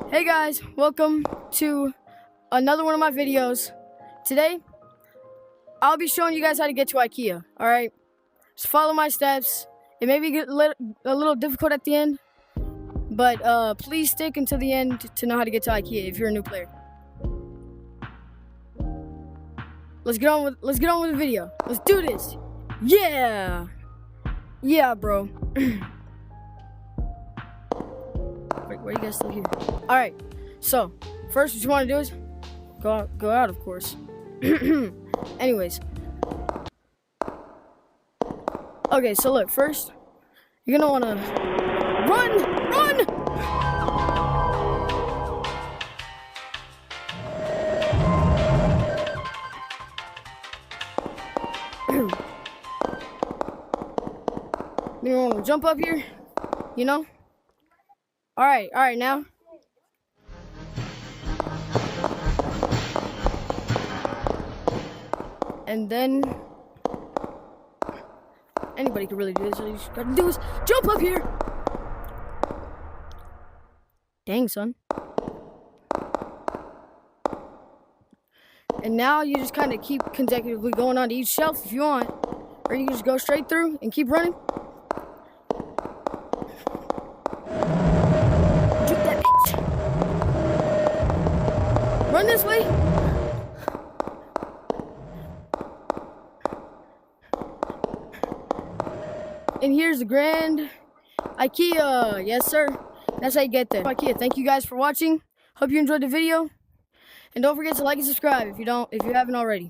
Hey guys, welcome to another one of my videos. Today, I'll be showing you guys how to get to IKEA, alright? Just follow my steps. It may be a little difficult at the end, but please stick until the end to know how to get to IKEA if you're a new player. Let's get on with the video. Let's do this. Yeah! Yeah, bro. Wait, why are you guys still here? Alright, so first what you want to do is go out, of course. Anyways. Okay, so look, first you're gonna wanna run! You're gonna wanna jump up here, you know? Alright, now. And then anybody can really do this. All you just gotta do is jump up here. Dang, son. And now you just kind of keep consecutively going on to each shelf if you want. Or you can just go straight through and keep running. Juke that bitch. Run this way. And here's the grand IKEA. Yes, sir. That's how you get there. IKEA. Thank you guys for watching. Hope you enjoyed the video. And don't forget to like and subscribe if you haven't already.